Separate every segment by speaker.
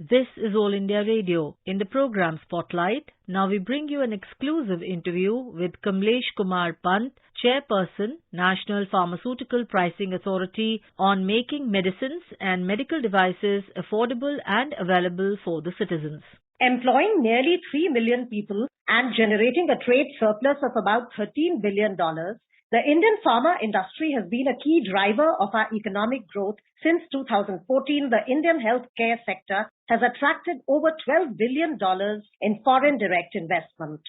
Speaker 1: This is All India Radio. In the program Spotlight, now we bring you an exclusive interview with Kamlesh Kumar Pant, Chairperson, National Pharmaceutical Pricing Authority, on making medicines and medical devices affordable and available for the citizens.
Speaker 2: Employing nearly 3 million people and generating a trade surplus of about $13 billion, the Indian pharma industry has been a key driver of our economic growth. Since 2014, the Indian healthcare sector has attracted over $12 billion in foreign direct investment.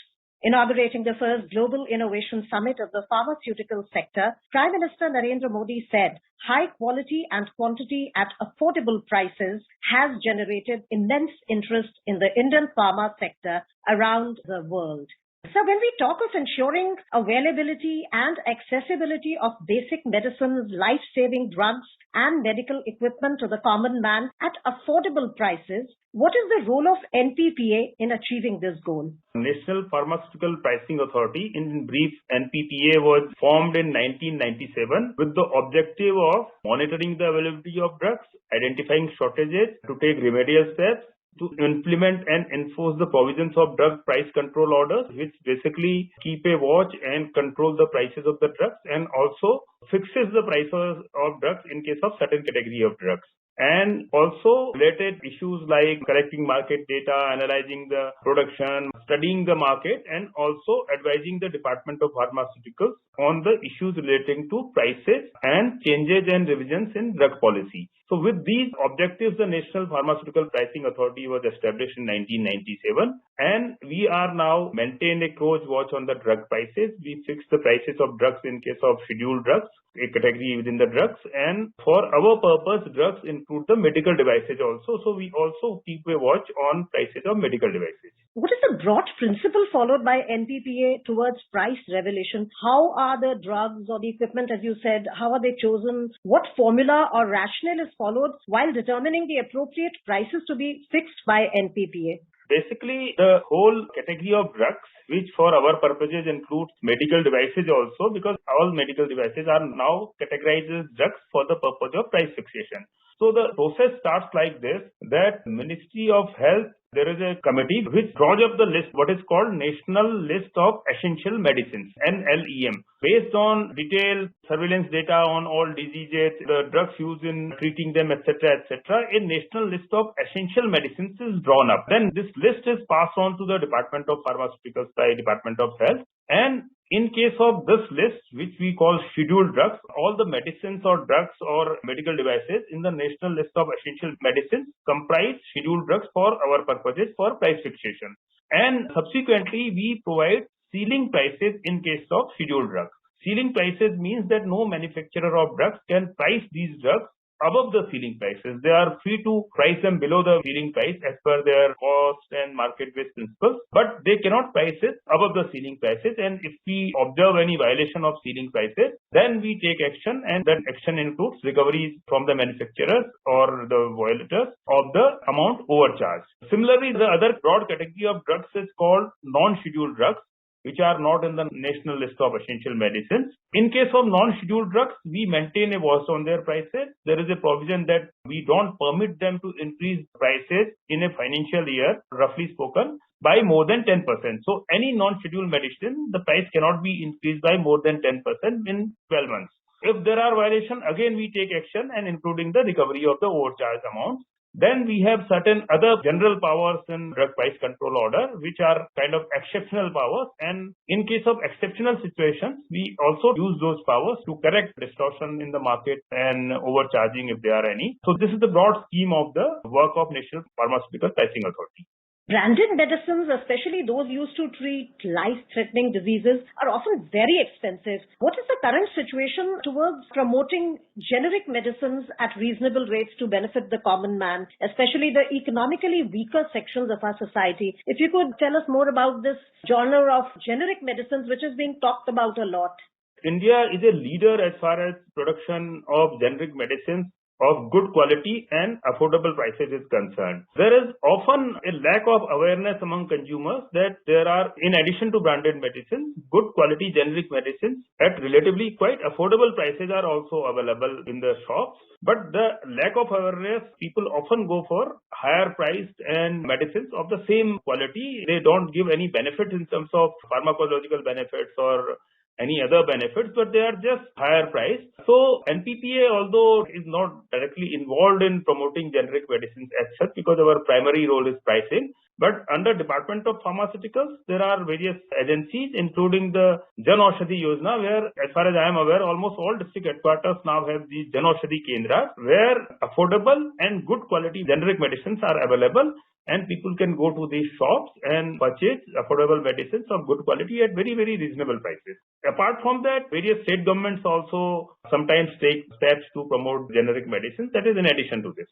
Speaker 2: Inaugurating the first Global Innovation Summit of the pharmaceutical sector, Prime Minister Narendra Modi said, high quality and quantity at affordable prices has generated immense interest in the Indian pharma sector around the world. So when we talk of ensuring availability and accessibility of basic medicines, life-saving drugs and medical equipment to the common man at affordable prices, what is the role of NPPA in achieving this goal?
Speaker 3: National Pharmaceutical Pricing Authority, in brief NPPA, was formed in 1997 with the objective of monitoring the availability of drugs, identifying shortages, to take remedial steps, to implement and enforce the provisions of drug price control orders, which basically keep a watch and control the prices of the drugs, and also fixes the prices of drugs in case of certain category of drugs. And also related issues like collecting market data, analyzing the production, studying the market, and also advising the Department of Pharmaceuticals on the issues relating to prices and changes and revisions in drug policy. So with these objectives, the National Pharmaceutical Pricing Authority was established in 1997, and we are now maintain a close watch on the drug prices. We fix the prices of drugs in case of scheduled drugs, a category within the drugs, and for our purpose, drugs include the medical devices also. So we also keep a watch on prices of medical devices.
Speaker 2: What is the broad principle followed by NPPA towards price regulation? How are the drugs or the equipment, as you said, how are they chosen? What formula or rationale is followed while determining the appropriate prices to be fixed by NPPA?
Speaker 3: Basically, the whole category of drugs, which for our purposes includes medical devices also, because all medical devices are now categorized as drugs for the purpose of price fixation. So the process starts like this, that Ministry of Health, there is a committee which draws up the list, what is called National List of Essential Medicines, NLEM. Based on detailed surveillance data on all diseases, the drugs used in treating them, etc., etc., a national list of essential medicines is drawn up. Then this list is passed on to the Department of Pharmaceuticals by Department of Health. And in case of this list, which we call scheduled drugs, all the medicines or drugs or medical devices in the national list of essential medicines comprise scheduled drugs for our purposes for price fixation. And subsequently, we provide ceiling prices in case of scheduled drugs. Ceiling prices means that no manufacturer of drugs can price these drugs above the ceiling prices. They are free to price them below the ceiling price as per their cost and market-based principles, but they cannot price it above the ceiling prices. And if we observe any violation of ceiling prices, then we take action, and that action includes recoveries from the manufacturers or the violators of the amount overcharged. Similarly, the other broad category of drugs is called non-scheduled drugs, which are not in the national list of essential medicines. In case of non-scheduled drugs, we maintain a watch on their prices. There is a provision that we don't permit them to increase prices in a financial year, roughly spoken, by more than 10%. So any non-scheduled medicine, the price cannot be increased by more than 10% in 12 months. If there are violations, again we take action, and including the recovery of the overcharged amount. Then we have certain other general powers in drug price control order, which are kind of exceptional powers. And in case of exceptional situations, we also use those powers to correct distortion in the market and overcharging if there are any. So this is the broad scheme of the work of National Pharmaceutical Pricing Authority.
Speaker 2: Branded medicines, especially those used to treat life-threatening diseases, are often very expensive. What is the current situation towards promoting generic medicines at reasonable rates to benefit the common man, especially the economically weaker sections of our society? If you could tell us more about this genre of generic medicines, which is being talked about a lot.
Speaker 3: India is a leader as far as production of generic medicines of good quality and affordable prices is concerned. There is often a lack of awareness among consumers that there are, in addition to branded medicines, good quality generic medicines at relatively quite affordable prices are also available in the shops. But the lack of awareness, people often go for higher priced and medicines of the same quality. They don't give any benefit in terms of pharmacological benefits or any other benefits, but they are just higher priced. So NPPA, although is not directly involved in promoting generic medicines as such, because our primary role is pricing, but under Department of Pharmaceuticals, there are various agencies, including the Jan Aushadhi Yojana, where, as far as I am aware, almost all district headquarters now have these Jan Aushadhi Kendras, where affordable and good quality generic medicines are available, and people can go to these shops and purchase affordable medicines of good quality at very, very reasonable prices. Apart from that, various state governments also sometimes take steps to promote generic medicines. That is in addition to this.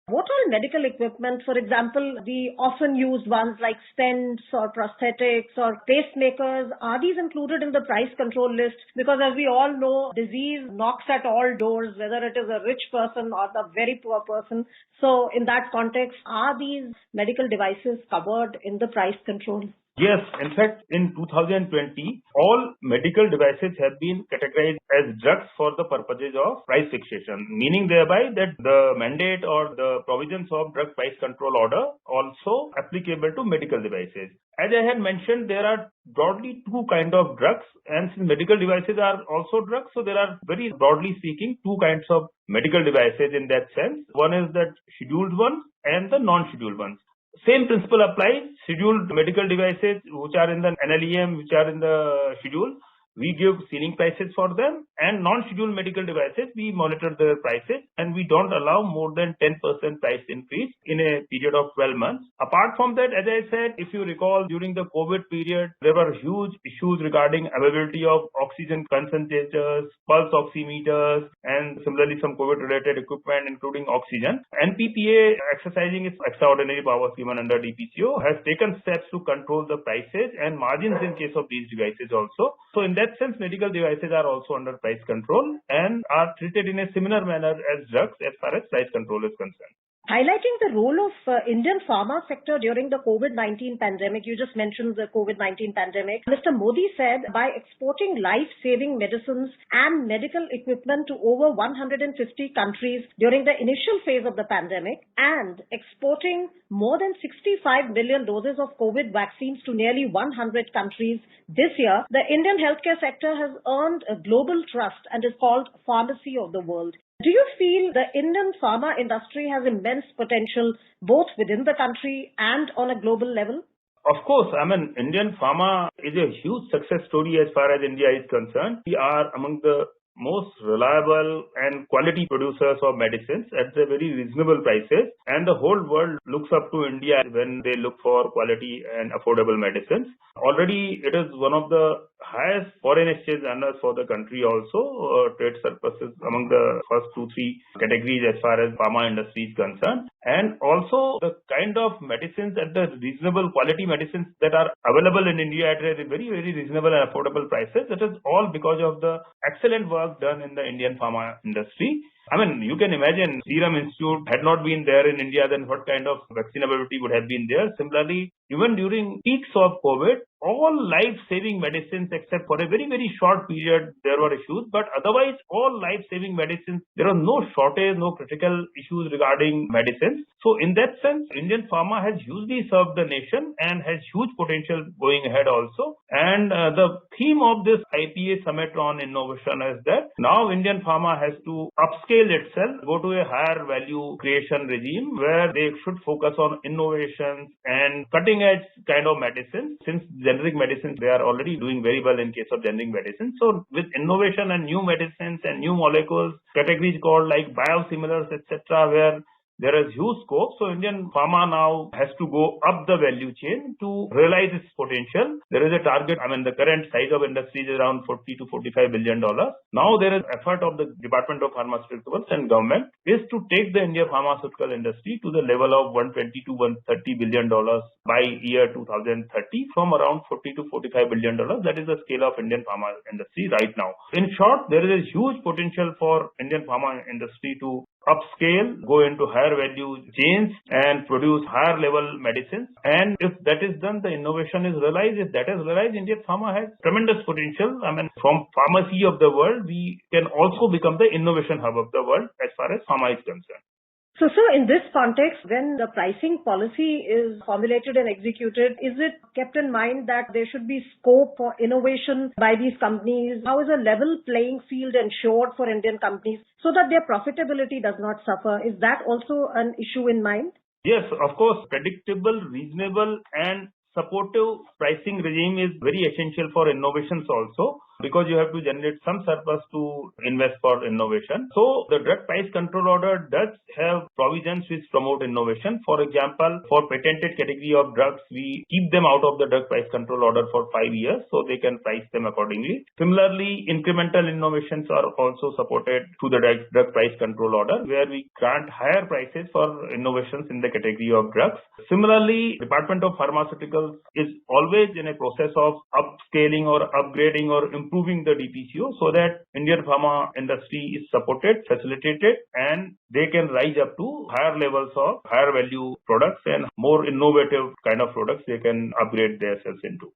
Speaker 2: What all medical equipment, for example, the often used ones like stents or prosthetics or pacemakers, are these included in the price control list? Because as we all know, disease knocks at all doors, whether it is a rich person or the very poor person. So in that context, are these medical devices covered in the price control?
Speaker 3: Yes, in fact, in 2020, all medical devices have been categorized as drugs for the purposes of price fixation, meaning thereby that the mandate or the provisions of drug price control order also applicable to medical devices. As I had mentioned, there are broadly two kinds of drugs, and since medical devices are also drugs, so there are, very broadly speaking, two kinds of medical devices in that sense. One is that scheduled ones and the non-scheduled ones. Same principle applies. Scheduled medical devices which are in the NLEM, which are in the schedule, we give ceiling prices for them, and non-scheduled medical devices, we monitor their prices and we don't allow more than 10% price increase in a period of 12 months. Apart from that, as I said, if you recall, during the COVID period, there were huge issues regarding availability of oxygen concentrators, pulse oximeters, and similarly some COVID-related equipment, including oxygen. NPPA, exercising its extraordinary powers given under DPCO, has taken steps to control the prices and margins in case of these devices also. So in that sense, medical devices are also under price control and are treated in a similar manner as drugs as far as price control is concerned.
Speaker 2: Highlighting the role of Indian pharma sector during the COVID-19 pandemic, you just mentioned the COVID-19 pandemic. Mr. Modi said by exporting life-saving medicines and medical equipment to over 150 countries during the initial phase of the pandemic and exporting more than 65 million doses of COVID vaccines to nearly 100 countries this year, the Indian healthcare sector has earned a global trust and is called pharmacy of the world. Do you feel the Indian pharma industry has immense potential both within the country and on a global level?
Speaker 3: Of course, Indian pharma is a huge success story as far as India is concerned. We are among the most reliable and quality producers of medicines at the very reasonable prices, and the whole world looks up to India when they look for quality and affordable medicines. Already it is one of the highest foreign exchange earners for the country also. Trade surpluses among the first 2-3 categories as far as pharma industry is concerned. And also the kind of medicines at the reasonable quality medicines that are available in India at a very, very reasonable and affordable prices. That is all because of the excellent work done in the Indian pharma industry. You can imagine Serum Institute had not been there in India, then what kind of vaccine availability would have been there. Similarly, even during peaks of COVID, all life-saving medicines except for a very, very short period, there were issues. But otherwise, all life-saving medicines, there are no shortage, no critical issues regarding medicines. So in that sense, Indian pharma has hugely served the nation and has huge potential going ahead also. And the theme of this IPA Summit on Innovation is that now Indian pharma has to upscale itself, go to a higher value creation regime where they should focus on innovations and cutting edge kind of medicines. Since generic medicines, they are already doing very well in case of generic medicines. So with innovation and new medicines and new molecules, categories called like biosimilars, etc., where there is huge scope. So Indian pharma now has to go up the value chain to realize its potential. There is a target. The current size of industry is around $40 to $45 billion. Now there is effort of the Department of Pharmaceuticals and government is to take the Indian pharmaceutical industry to the level of $120 to $130 billion by year 2030 from around $40 to $45 billion. That is the scale of Indian pharma industry right now. In short, there is a huge potential for Indian pharma industry to upscale, go into higher value chains and produce higher level medicines. And if that is done, the innovation is realized. If that is realized, Indian pharma has tremendous potential. I mean, from pharmacy of the world, we can also become the innovation hub of the world as far as pharma is concerned.
Speaker 2: So, sir, in this context, when the pricing policy is formulated and executed, is it kept in mind that there should be scope for innovation by these companies? How is a level playing field ensured for Indian companies so that their profitability does not suffer? Is that also an issue in mind?
Speaker 3: Yes, of course, predictable, reasonable and supportive pricing regime is very essential for innovations also, because you have to generate some surplus to invest for innovation. So the drug price control order does have provisions which promote innovation. For example, for patented category of drugs, we keep them out of the drug price control order for 5 years so they can price them accordingly. Similarly, incremental innovations are also supported through the drug price control order, where we grant higher prices for innovations in the category of drugs. Similarly, Department of Pharmaceuticals is always in a process of upscaling or upgrading or improving the DPCO so that Indian pharma industry is supported, facilitated, and they can rise up to higher levels of higher value products and more innovative kind of products they can upgrade themselves into.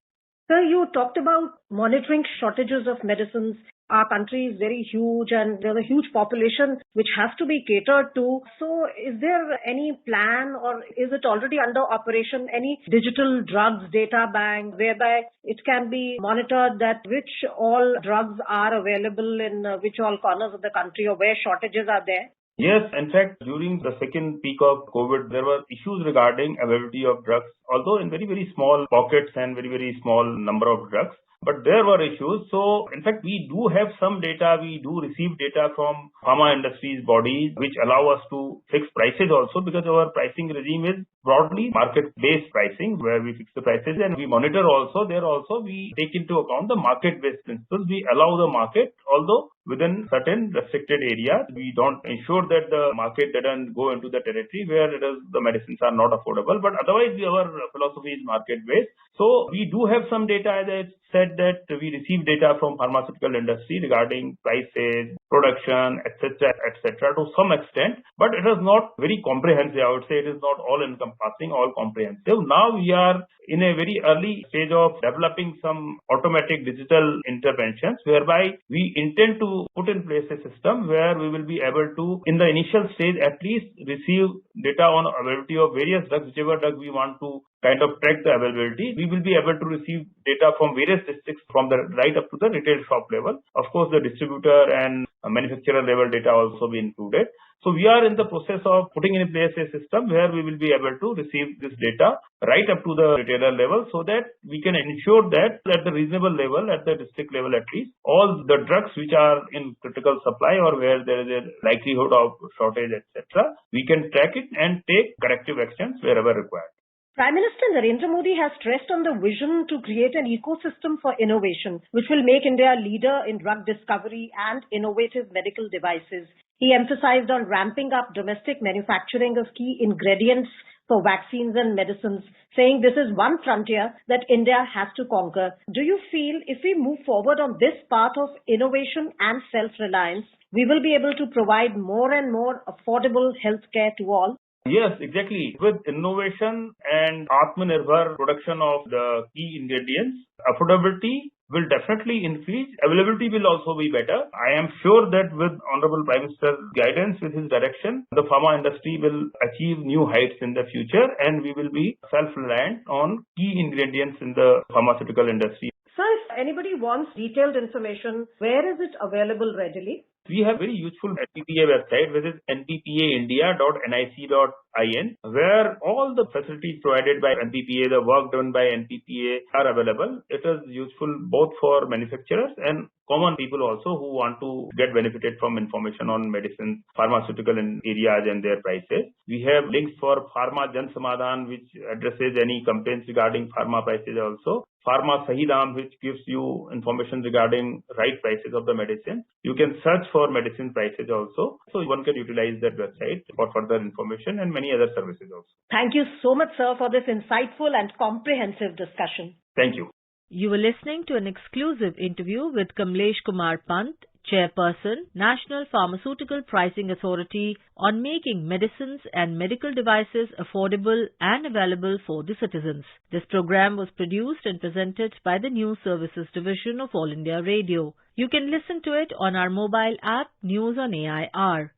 Speaker 2: Sir, you talked about monitoring shortages of medicines. Our country is very huge and there's a huge population which has to be catered to. So is there any plan or is it already under operation, any digital drugs data bank whereby it can be monitored that which all drugs are available in which all corners of the country or where shortages are there?
Speaker 3: Yes, in fact, during the second peak of COVID, there were issues regarding availability of drugs, although in very, very small pockets and very, very small number of drugs. But there were issues. So, in fact, we do have some data. We do receive data from pharma industries bodies, which allow us to fix prices also, because our pricing regime is broadly market-based pricing, where we fix the prices and we monitor also. There also we take into account the market-based principles. We allow the market, although within certain restricted areas. We don't ensure that the market doesn't go into the territory where the medicines are not affordable. But otherwise, our philosophy is market-based. So we do have some data, as I said, that we receive data from pharmaceutical industry regarding prices, production, etc. to some extent. But it is not very comprehensive. I would say it is not all-encompassing, all-comprehensive. Now we are in a very early stage of developing some automatic digital interventions, whereby we intend to put in place a system where we will be able to, in the initial stage at least, receive data on availability of various drugs, whichever drug we want to kind of track the availability. We will be able to receive data from various districts from the right up to the retail shop level. Of course, the distributor and manufacturer level data also be included. So we are in the process of putting in place a system where we will be able to receive this data right up to the retailer level, so that we can ensure that at the reasonable level, at the district level at least, all the drugs which are in critical supply or where there is a likelihood of shortage, etc., we can track it and take corrective actions wherever required.
Speaker 2: Prime Minister Narendra Modi has stressed on the vision to create an ecosystem for innovation, which will make India a leader in drug discovery and innovative medical devices. He emphasized on ramping up domestic manufacturing of key ingredients for vaccines and medicines, saying this is one frontier that India has to conquer. Do you feel if we move forward on this path of innovation and self-reliance, we will be able to provide more and more affordable healthcare to all?
Speaker 3: Yes, exactly. With innovation and Atmanirbhar production of the key ingredients, affordability will definitely increase. Availability will also be better. I am sure that with Honorable Prime Minister's guidance, with his direction, the pharma industry will achieve new heights in the future and we will be self-reliant on key ingredients in the pharmaceutical industry.
Speaker 2: Sir, if anybody wants detailed information, where is it available readily?
Speaker 3: We have very useful NPPA website, which is nppaindia.nic.in, where all the facilities provided by NPPA, the work done by NPPA are available. It is useful both for manufacturers and common people also who want to get benefited from information on medicines, pharmaceutical areas and their prices. We have links for Pharma Jan Samadhan, which addresses any complaints regarding pharma prices also. Pharma Sahi Daam, which gives you information regarding right prices of the medicine. You can search for medicine prices also. So one can utilize that website for further information and many other services also.
Speaker 2: Thank you so much, sir, for this insightful and comprehensive discussion.
Speaker 3: Thank you.
Speaker 1: You were listening to an exclusive interview with Kamlesh Kumar Pant, Chairperson, National Pharmaceutical Pricing Authority, on making medicines and medical devices affordable and available for the citizens. This program was produced and presented by the News Services Division of All India Radio. You can listen to it on our mobile app News on AIR.